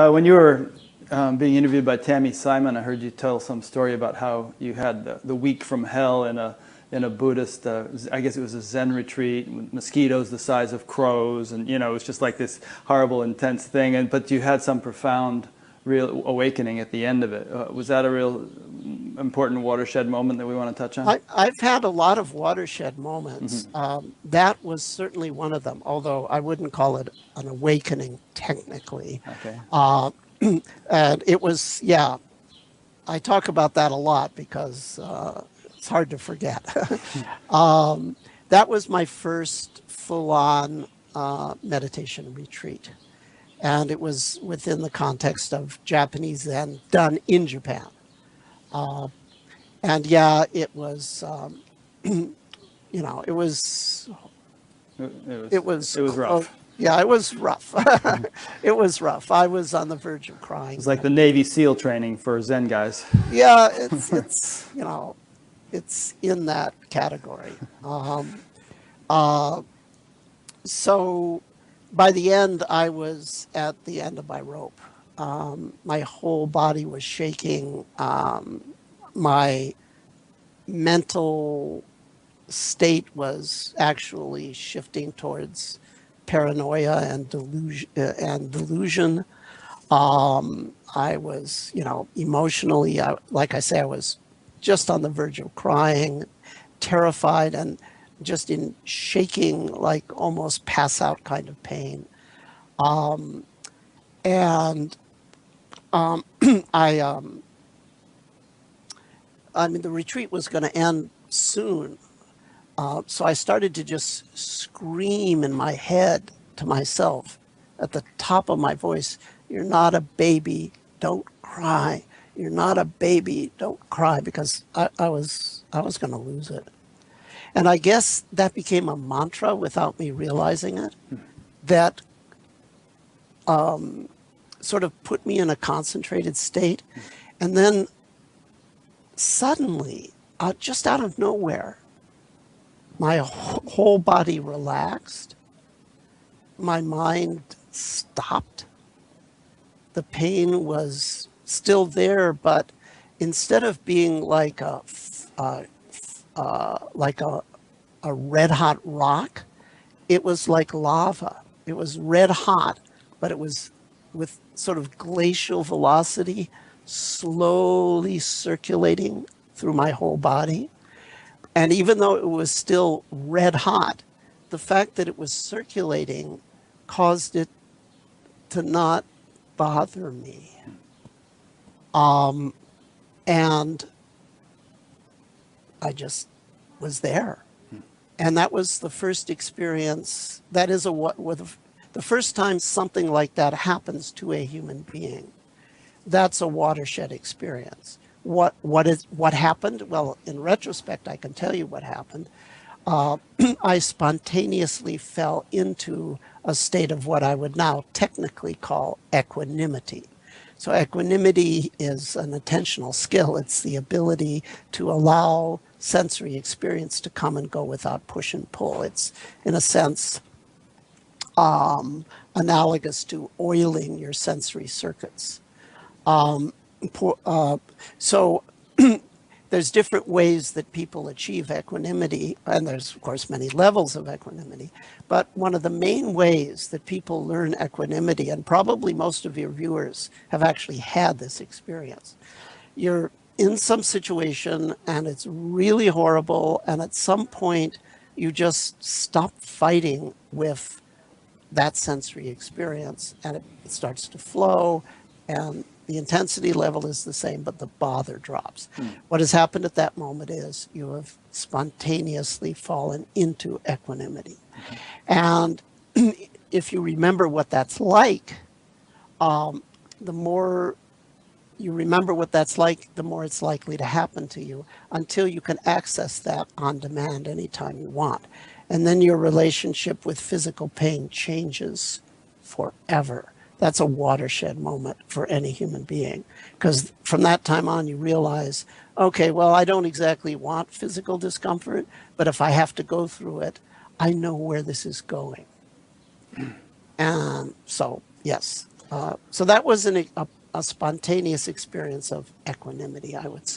When you were being interviewed by Tammy Simon, I heard you tell some story about how you had the week from hell in a Buddhist, I guess it was a Zen retreat, with mosquitoes the size of crows, and it was just like this horrible, intense thing. But you had some profound, real awakening at the end of it. Was that a real important watershed moment that we want to touch on? I've had a lot of watershed moments. That was certainly one of them, although I wouldn't call it an awakening technically. Okay. And it was, yeah, I talk about that a lot because it's hard to forget. That was my first full-on meditation retreat. And it was within the context of Japanese Zen done in Japan. And yeah, it was, it was rough. Yeah, it was rough. It was rough. I was on the verge of crying. It was like the Navy SEAL training for Zen guys. Yeah, it's it's in that category. So by the end, I was at the end of my rope. My whole body was shaking. My mental state was actually shifting towards paranoia and delusion. I was, emotionally, like I say, I was just on the verge of crying, terrified, and just in shaking, like almost pass out kind of pain. I mean, the retreat was going to end soon. So I started to just scream in my head to myself at the top of my voice, "You're not a baby, don't cry. You're not a baby, don't cry," because I was going to lose it. And I guess that became a mantra without me realizing it, that sort of put me in a concentrated state. And then suddenly, just out of nowhere, my whole body relaxed. My mind stopped. The pain was still there, but instead of being like a red hot rock, it was like lava. It was red hot, but it was with sort of glacial velocity, slowly circulating through my whole body. And even though it was still red hot, the fact that it was circulating caused it to not bother me. And I just was there. And that was the first experience. That is the first time something like that happens to a human being. That's a watershed experience. What happened? Well, in retrospect, I can tell you what happened. I spontaneously fell into a state of what I would now technically call equanimity. So equanimity is an attentional skill. It's the ability to allow sensory experience to come and go without push and pull. It's, in a sense, analogous to oiling your sensory circuits. So there's different ways that people achieve equanimity, and there's, of course, many levels of equanimity. But one of the main ways that people learn equanimity, and probably most of your viewers have actually had this experience, you're in some situation and it's really horrible, and at some point you just stop fighting with that sensory experience, and it starts to flow, and the intensity level is the same, but the bother drops. What has happened at that moment is you have spontaneously fallen into equanimity. And if you remember what that's like, the more you remember what that's like, the more it's likely to happen to you, until you can access that on demand anytime you want. And then your relationship with physical pain changes forever. That's a watershed moment for any human being, because from that time on, you realize, okay, well, I don't exactly want physical discomfort, but if I have to go through it, I know where this is going. And so, yes. So that was a spontaneous experience of equanimity, I would say.